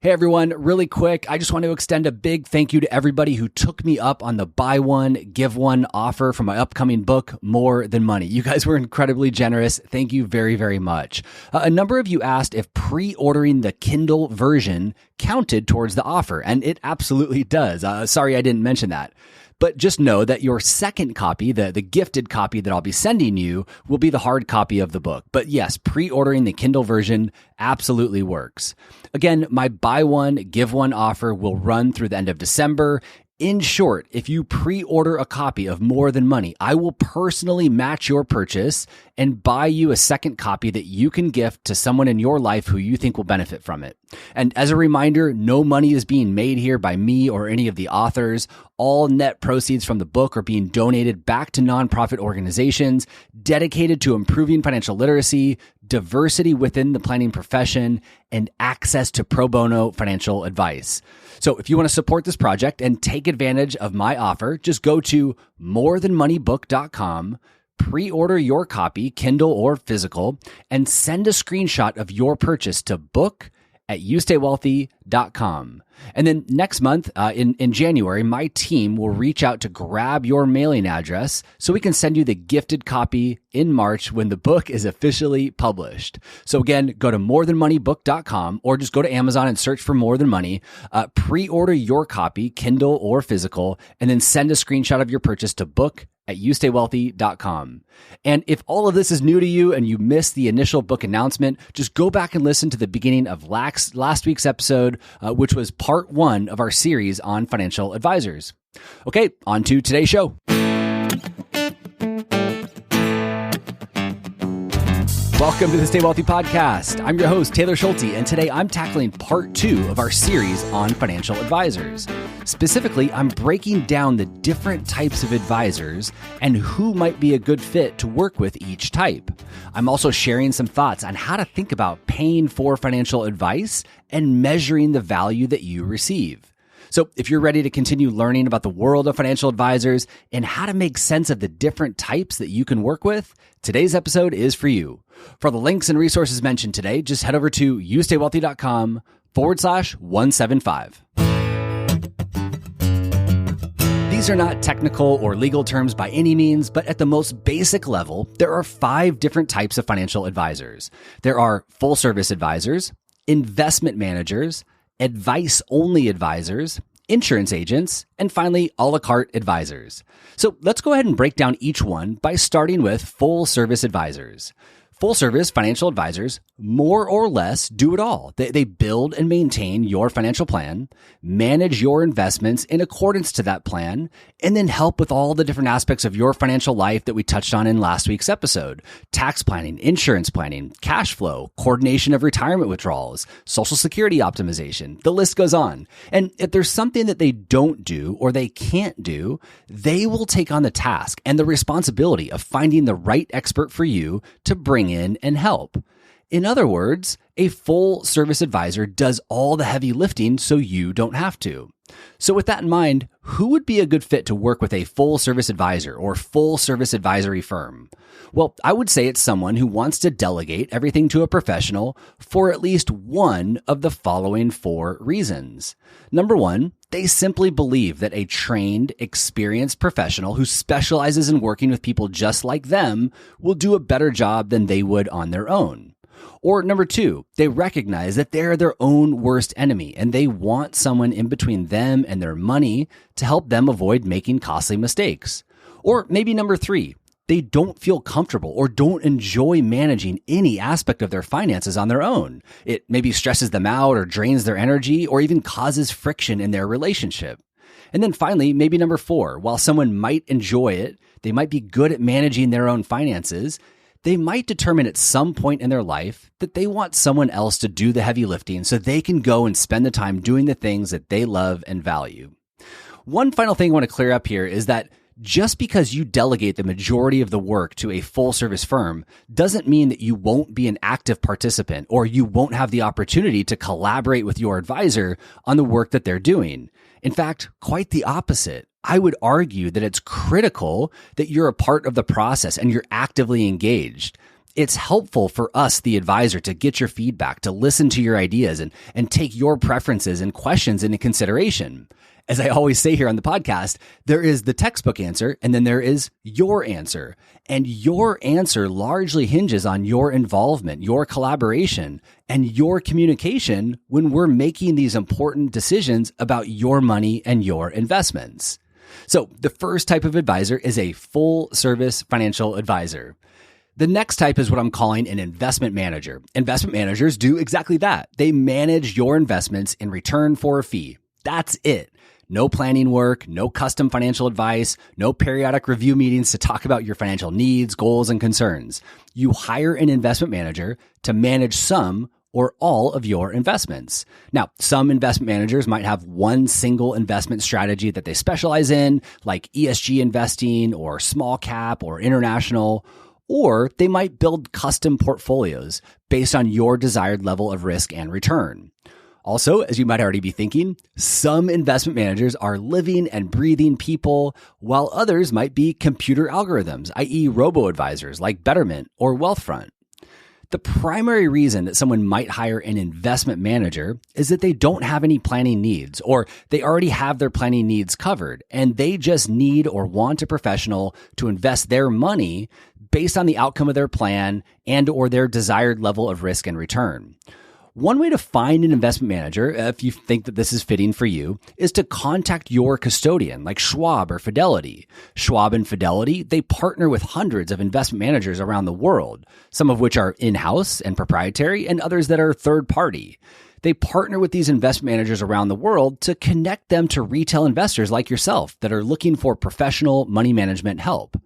Hey everyone, really quick, I just want to extend a big thank you to everybody who took me up on the buy one, give one offer for my upcoming book, More Than Money. You guys were incredibly generous. Thank you very, very much. A number of you asked if pre-ordering the Kindle version counted towards the offer, and it absolutely does. Sorry I didn't mention that. But just know that your second copy, the gifted copy that I'll be sending you, will be the hard copy of the book. But yes, pre-ordering the Kindle version absolutely works. Again, my buy one, give one offer will run through the end of December. In short, if you pre-order a copy of More Than Money, I will personally match your purchase and buy you a second copy that you can gift to someone in your life who you think will benefit from it. And as a reminder, no money is being made here by me or any of the authors. All net proceeds from the book are being donated back to nonprofit organizations dedicated to improving financial literacy, diversity within the planning profession, and access to pro bono financial advice. So if you want to support this project and take advantage of my offer, just go to morethanmoneybook.com, pre-order your copy, Kindle or physical, and send a screenshot of your purchase to book@youstaywealthy.com. And then next month, in January, my team will reach out to grab your mailing address so we can send you the gifted copy in March when the book is officially published. So again, go to morethanmoneybook.com or just go to Amazon and search for More Than Money, pre-order your copy, Kindle or physical, and then send a screenshot of your purchase to book@youstaywealthy.com. And if all of this is new to you and you missed the initial book announcement, just go back and listen to the beginning of last week's episode, which was part one of our series on financial advisors. Okay, on to today's show. Welcome to the Stay Wealthy Podcast. I'm your host, Taylor Schulte, and today I'm tackling part two of our series on financial advisors. Specifically, I'm breaking down the different types of advisors and who might be a good fit to work with each type. I'm also sharing some thoughts on how to think about paying for financial advice and measuring the value that you receive. So if you're ready to continue learning about the world of financial advisors and how to make sense of the different types that you can work with, today's episode is for you. For the links and resources mentioned today, just head over to youstaywealthy.com/175. These are not technical or legal terms by any means, but at the most basic level, there are 5 different types of financial advisors. There are full-service advisors, investment managers, advice-only advisors, insurance agents, and finally, a la carte advisors. So let's go ahead and break down each one by starting with full-service advisors. Full-service financial advisors more or less do it all. They build and maintain your financial plan, manage your investments in accordance to that plan, and then help with all the different aspects of your financial life that we touched on in last week's episode. Tax planning, insurance planning, cash flow, coordination of retirement withdrawals, Social Security optimization. The list goes on. And if there's something that they don't do or they can't do, they will take on the task and the responsibility of finding the right expert for you to bring in and help. In other words, a full service advisor does all the heavy lifting so you don't have to. So with that in mind, who would be a good fit to work with a full service advisor or full service advisory firm? Well, I would say it's someone who wants to delegate everything to a professional for at least one of the following 4 reasons. Number 1, they simply believe that a trained, experienced professional who specializes in working with people just like them will do a better job than they would on their own. Or number 2, they recognize that they're their own worst enemy and they want someone in between them and their money to help them avoid making costly mistakes. Or maybe number 3, they don't feel comfortable or don't enjoy managing any aspect of their finances on their own. It maybe stresses them out or drains their energy or even causes friction in their relationship. And then finally, maybe number 4, while someone might enjoy it, they might be good at managing their own finances, they might determine at some point in their life that they want someone else to do the heavy lifting so they can go and spend the time doing the things that they love and value. One final thing I want to clear up here is that just because you delegate the majority of the work to a full service firm doesn't mean that you won't be an active participant or you won't have the opportunity to collaborate with your advisor on the work that they're doing. In fact, quite the opposite. I would argue that it's critical that you're a part of the process and you're actively engaged. it's helpful for us, the advisor, to get your feedback, to listen to your ideas and take your preferences and questions into consideration. As I always say here on the podcast, there is the textbook answer and then there is your answer. And your answer largely hinges on your involvement, your collaboration, and your communication when we're making these important decisions about your money and your investments. So the first type of advisor is a full service financial advisor. The next type is what I'm calling an investment manager. Investment managers do exactly that. They manage your investments in return for a fee. That's it. No planning work, no custom financial advice, no periodic review meetings to talk about your financial needs, goals, and concerns. You hire an investment manager to manage some or all of your investments. Now, some investment managers might have one single investment strategy that they specialize in, like ESG investing or small cap or international, or they might build custom portfolios based on your desired level of risk and return. Also, as you might already be thinking, some investment managers are living and breathing people, while others might be computer algorithms, i.e. robo-advisors like Betterment or Wealthfront. The primary reason that someone might hire an investment manager is that they don't have any planning needs, or they already have their planning needs covered, and they just need or want a professional to invest their money based on the outcome of their plan and or their desired level of risk and return. One way to find an investment manager, if you think that this is fitting for you, is to contact your custodian like Schwab or Fidelity. Schwab and Fidelity, they partner with hundreds of investment managers around the world, some of which are in-house and proprietary and others that are third-party. They partner with these investment managers around the world to connect them to retail investors like yourself that are looking for professional money management help.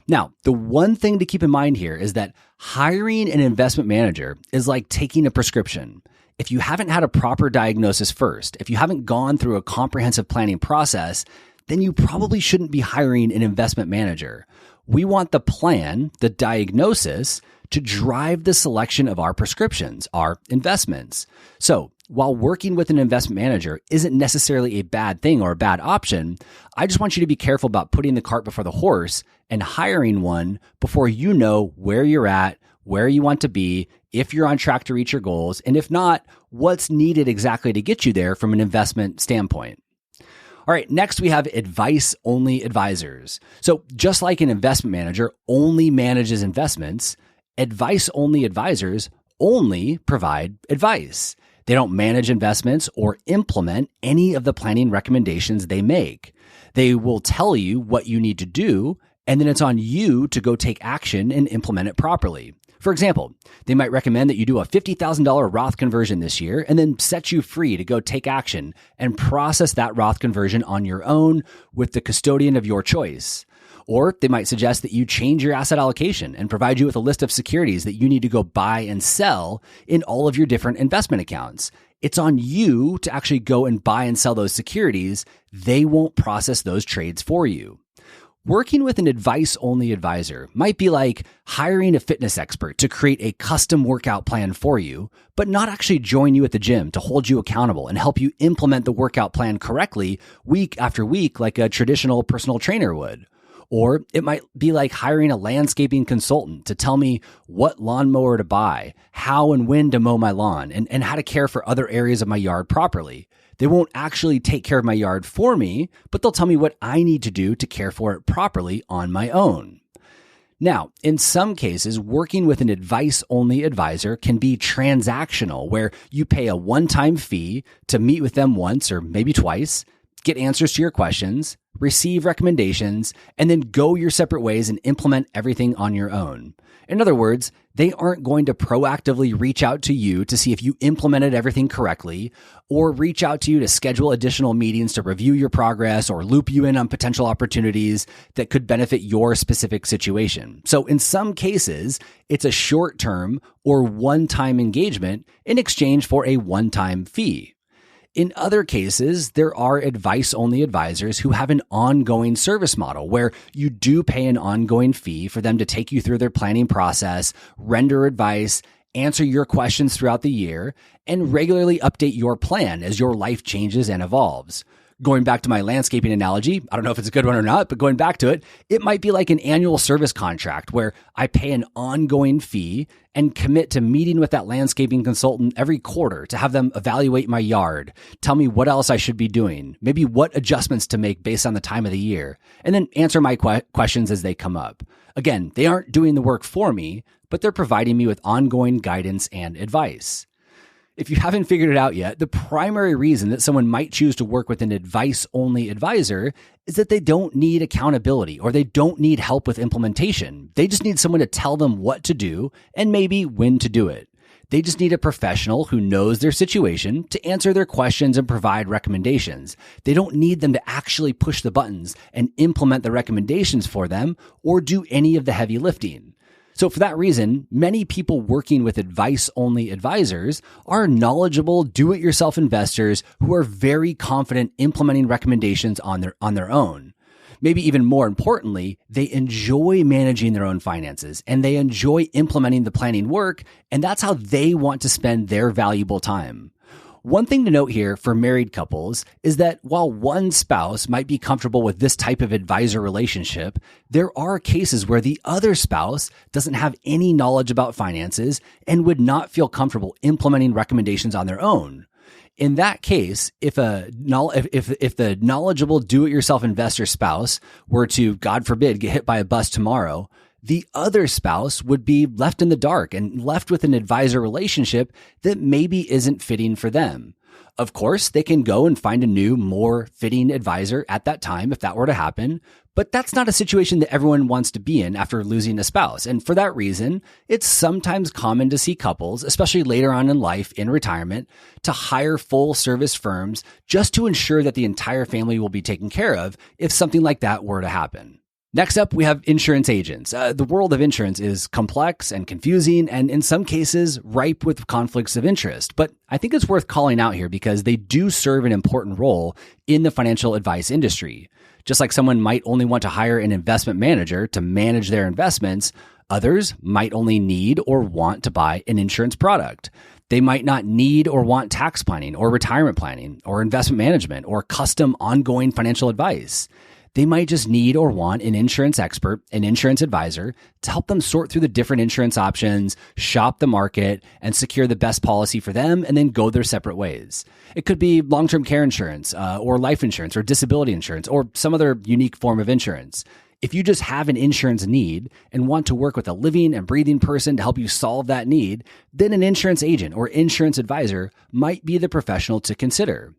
Now, the one thing to keep in mind here is that hiring an investment manager is like taking a prescription. If you haven't had a proper diagnosis first, if you haven't gone through a comprehensive planning process, then you probably shouldn't be hiring an investment manager. We want the plan, the diagnosis, to drive the selection of our prescriptions, our investments. So, while working with an investment manager isn't necessarily a bad thing or a bad option, I just want you to be careful about putting the cart before the horse and hiring one before you know where you're at, where you want to be, if you're on track to reach your goals, and if not, what's needed exactly to get you there from an investment standpoint. All right, next we have advice-only advisors. So just like an investment manager only manages investments, advice-only advisors only provide advice. They don't manage investments or implement any of the planning recommendations they make. They will tell you what you need to do, and then it's on you to go take action and implement it properly. For example, they might recommend that you do a $50,000 Roth conversion this year and then set you free to go take action and process that Roth conversion on your own with the custodian of your choice. Or they might suggest that you change your asset allocation and provide you with a list of securities that you need to go buy and sell in all of your different investment accounts. It's on you to actually go and buy and sell those securities. They won't process those trades for you. Working with an advice-only advisor might be like hiring a fitness expert to create a custom workout plan for you, but not actually join you at the gym to hold you accountable and help you implement the workout plan correctly week after week like a traditional personal trainer would. Or it might be like hiring a landscaping consultant to tell me what lawnmower to buy, how and when to mow my lawn, and how to care for other areas of my yard properly. They won't actually take care of my yard for me, but they'll tell me what I need to do to care for it properly on my own. Now, in some cases, working with an advice-only advisor can be transactional, where you pay a one-time fee to meet with them once or maybe twice, get answers to your questions, receive recommendations, and then go your separate ways and implement everything on your own. In other words, they aren't going to proactively reach out to you to see if you implemented everything correctly, or reach out to you to schedule additional meetings to review your progress or loop you in on potential opportunities that could benefit your specific situation. So in some cases, it's a short-term or one-time engagement in exchange for a one-time fee. In other cases, there are advice-only advisors who have an ongoing service model where you do pay an ongoing fee for them to take you through their planning process, render advice, answer your questions throughout the year, and regularly update your plan as your life changes and evolves. Going back to my landscaping analogy, I don't know if it's a good one or not, but going back to it, it might be like an annual service contract where I pay an ongoing fee and commit to meeting with that landscaping consultant every quarter to have them evaluate my yard, tell me what else I should be doing, maybe what adjustments to make based on the time of the year, and then answer my questions as they come up. Again, they aren't doing the work for me, but they're providing me with ongoing guidance and advice. If you haven't figured it out yet, the primary reason that someone might choose to work with an advice-only advisor is that they don't need accountability or they don't need help with implementation. They just need someone to tell them what to do and maybe when to do it. They just need a professional who knows their situation to answer their questions and provide recommendations. They don't need them to actually push the buttons and implement the recommendations for them or do any of the heavy lifting. So for that reason, many people working with advice-only advisors are knowledgeable, do-it-yourself investors who are very confident implementing recommendations on their own. Maybe even more importantly, they enjoy managing their own finances and they enjoy implementing the planning work, and that's how they want to spend their valuable time. One thing to note here for married couples is that while one spouse might be comfortable with this type of advisor relationship, there are cases where the other spouse doesn't have any knowledge about finances and would not feel comfortable implementing recommendations on their own. In that case, if the knowledgeable do-it-yourself investor spouse were to, God forbid, get hit by a bus tomorrow, the other spouse would be left in the dark and left with an advisor relationship that maybe isn't fitting for them. Of course, they can go and find a new, more fitting advisor at that time if that were to happen, but that's not a situation that everyone wants to be in after losing a spouse. And for that reason, it's sometimes common to see couples, especially later on in life in retirement, to hire full service firms just to ensure that the entire family will be taken care of if something like that were to happen. Next up, we have insurance agents. The world of insurance is complex and confusing and in some cases ripe with conflicts of interest. But I think it's worth calling out here because they do serve an important role in the financial advice industry. Just like someone might only want to hire an investment manager to manage their investments, others might only need or want to buy an insurance product. They might not need or want tax planning or retirement planning or investment management or custom ongoing financial advice. They might just need or want an insurance expert, an insurance advisor, to help them sort through the different insurance options, shop the market, and secure the best policy for them, and then go their separate ways. It could be long-term care insurance, or life insurance, or disability insurance, or some other unique form of insurance. If you just have an insurance need and want to work with a living and breathing person to help you solve that need, then an insurance agent or insurance advisor might be the professional to consider.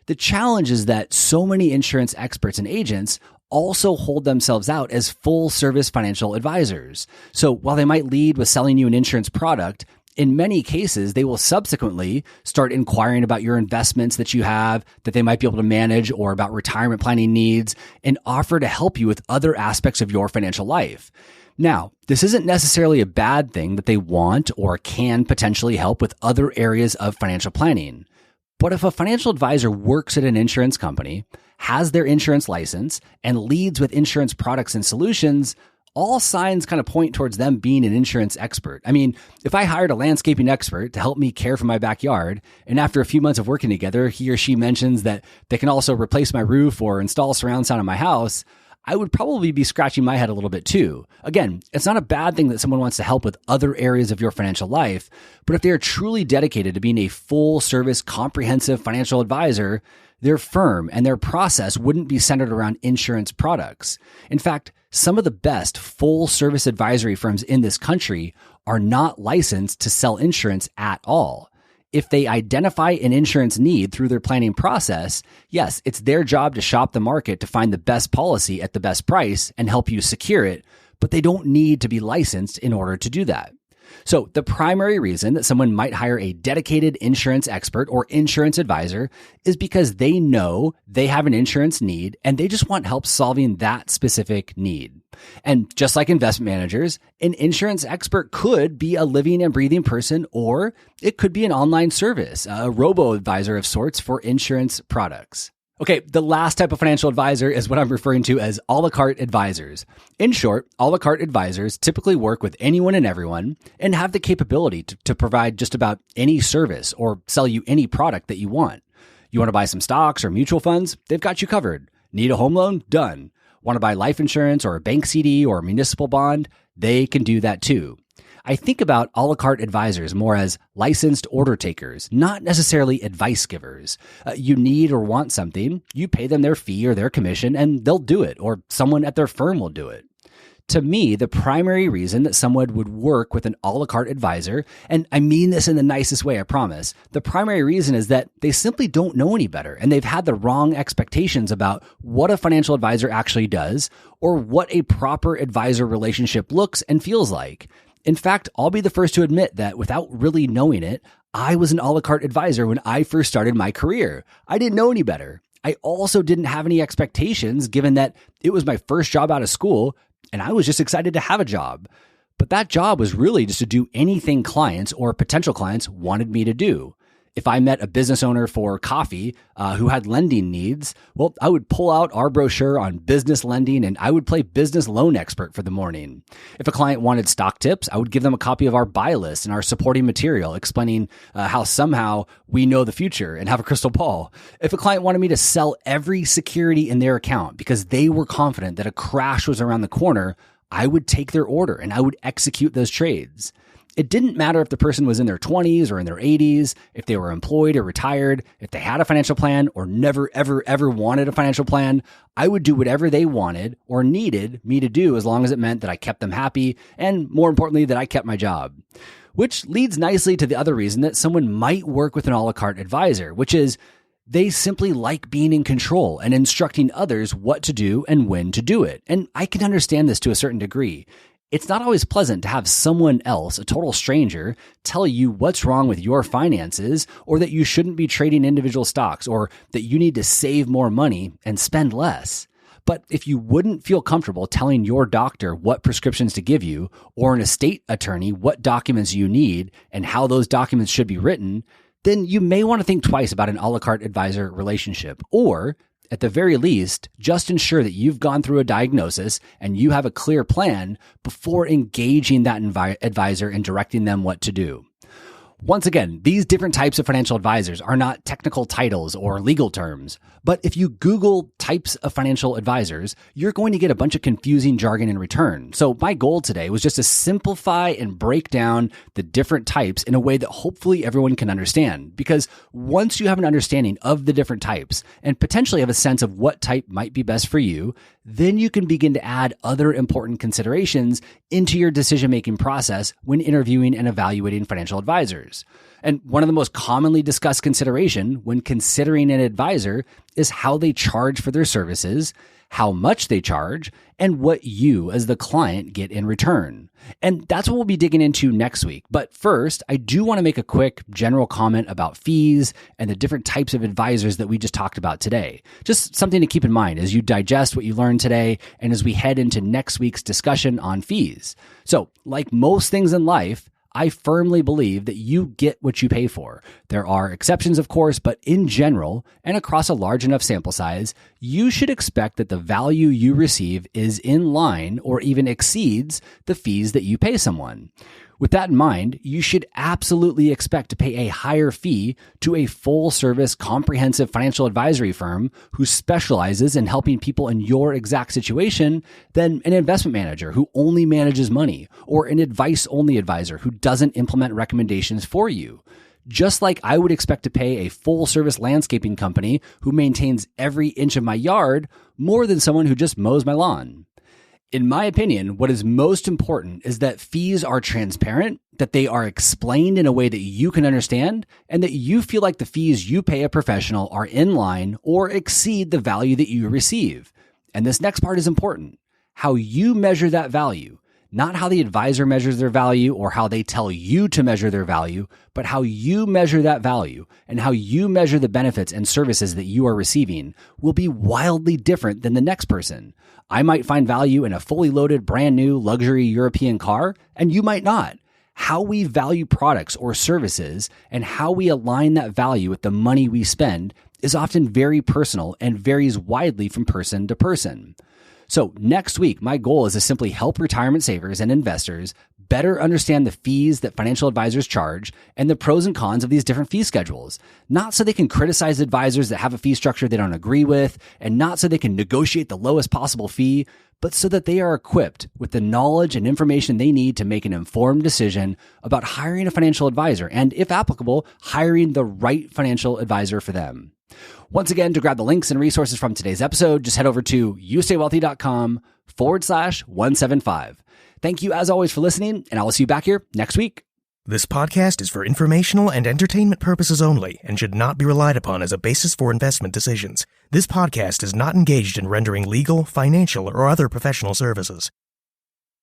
The challenge is that so many insurance experts and agents also hold themselves out as full-service financial advisors. So while they might lead with selling you an insurance product, in many cases, they will subsequently start inquiring about your investments that you have that they might be able to manage or about retirement planning needs and offer to help you with other aspects of your financial life. Now, this isn't necessarily a bad thing that they want or can potentially help with other areas of financial planning. But if a financial advisor works at an insurance company, has their insurance license, and leads with insurance products and solutions, all signs kind of point towards them being an insurance expert. I mean, if I hired a landscaping expert to help me care for my backyard, and after a few months of working together, he or she mentions that they can also replace my roof or install surround sound in my house, I would probably be scratching my head a little bit too. Again, it's not a bad thing that someone wants to help with other areas of your financial life, but if they are truly dedicated to being a full-service, comprehensive financial advisor, their firm and their process wouldn't be centered around insurance products. In fact, some of the best full-service advisory firms in this country are not licensed to sell insurance at all. If they identify an insurance need through their planning process, yes, it's their job to shop the market to find the best policy at the best price and help you secure it, but they don't need to be licensed in order to do that. So the primary reason that someone might hire a dedicated insurance expert or insurance advisor is because they know they have an insurance need and they just want help solving that specific need. And just like investment managers, an insurance expert could be a living and breathing person, or it could be an online service, a robo-advisor of sorts for insurance products. Okay, the last type of financial advisor is what I'm referring to as a la carte advisors. In short, a la carte advisors typically work with anyone and everyone and have the capability to provide just about any service or sell you any product that you want. You want to buy some stocks or mutual funds? They've got you covered. Need a home loan? Done. Want to buy life insurance or a bank CD or a municipal bond? They can do that too. I think about a la carte advisors more as licensed order takers, not necessarily advice givers. You need or want something, you pay them their fee or their commission, and they'll do it, or someone at their firm will do it. To me, the primary reason that someone would work with an a la carte advisor, and I mean this in the nicest way, I promise, the primary reason is that they simply don't know any better, and they've had the wrong expectations about what a financial advisor actually does, or what a proper advisor relationship looks and feels like. In fact, I'll be the first to admit that without really knowing it, I was an a la carte advisor when I first started my career. I didn't know any better. I also didn't have any expectations given that it was my first job out of school and I was just excited to have a job. But that job was really just to do anything clients or potential clients wanted me to do. If I met a business owner for coffee who had lending needs, well, I would pull out our brochure on business lending and I would play business loan expert for the morning. If a client wanted stock tips, I would give them a copy of our buy list and our supporting material explaining how somehow we know the future and have a crystal ball. If a client wanted me to sell every security in their account because they were confident that a crash was around the corner, I would take their order and I would execute those trades. It didn't matter if the person was in their 20s or in their 80s, if they were employed or retired, if they had a financial plan or never, ever wanted a financial plan. I would do whatever they wanted or needed me to do as long as it meant that I kept them happy and, more importantly, that I kept my job. Which leads nicely to the other reason that someone might work with an a la carte advisor, which is they simply like being in control and instructing others what to do and when to do it. And I can understand this to a certain degree. It's not always pleasant to have someone else, a total stranger, tell you what's wrong with your finances or that you shouldn't be trading individual stocks or that you need to save more money and spend less. But if you wouldn't feel comfortable telling your doctor what prescriptions to give you or an estate attorney what documents you need and how those documents should be written, then you may want to think twice about an a la carte advisor relationship, or at the very least, just ensure that you've gone through a diagnosis and you have a clear plan before engaging that advisor and directing them what to do. Once again, these different types of financial advisors are not technical titles or legal terms, but if you Google types of financial advisors, you're going to get a bunch of confusing jargon in return. So my goal today was just to simplify and break down the different types in a way that hopefully everyone can understand. Because once you have an understanding of the different types and potentially have a sense of what type might be best for you, then you can begin to add other important considerations into your decision-making process when interviewing and evaluating financial advisors. And one of the most commonly discussed consideration when considering an advisor is how they charge for their services, how much they charge, and what you as the client get in return. And that's what we'll be digging into next week. But first, I do want to make a quick general comment about fees and the different types of advisors that we just talked about today. Just something to keep in mind as you digest what you learned today and as we head into next week's discussion on fees. So, like most things in life, I firmly believe that you get what you pay for. There are exceptions, of course, but in general, and across a large enough sample size, you should expect that the value you receive is in line or even exceeds the fees that you pay someone. With that in mind, you should absolutely expect to pay a higher fee to a full-service, comprehensive financial advisory firm who specializes in helping people in your exact situation than an investment manager who only manages money or an advice-only advisor who doesn't implement recommendations for you. Just like I would expect to pay a full-service landscaping company who maintains every inch of my yard more than someone who just mows my lawn. In my opinion, what is most important is that fees are transparent, that they are explained in a way that you can understand, and that you feel like the fees you pay a professional are in line or exceed the value that you receive. And this next part is important. How you measure that value, not how the advisor measures their value or how they tell you to measure their value, but how you measure that value and how you measure the benefits and services that you are receiving will be wildly different than the next person. I might find value in a fully loaded, brand new luxury European car, and you might not. How we value products or services and how we align that value with the money we spend is often very personal and varies widely from person to person. So next week, my goal is to simply help retirement savers and investors better understand the fees that financial advisors charge and the pros and cons of these different fee schedules. Not so they can criticize advisors that have a fee structure they don't agree with, and not so they can negotiate the lowest possible fee, but so that they are equipped with the knowledge and information they need to make an informed decision about hiring a financial advisor and, if applicable, hiring the right financial advisor for them. Once again, to grab the links and resources from today's episode, just head over to youstaywealthy.com/175. Thank you as always for listening, and I will see you back here next week. This podcast is for informational and entertainment purposes only and should not be relied upon as a basis for investment decisions. This podcast is not engaged in rendering legal, financial, or other professional services.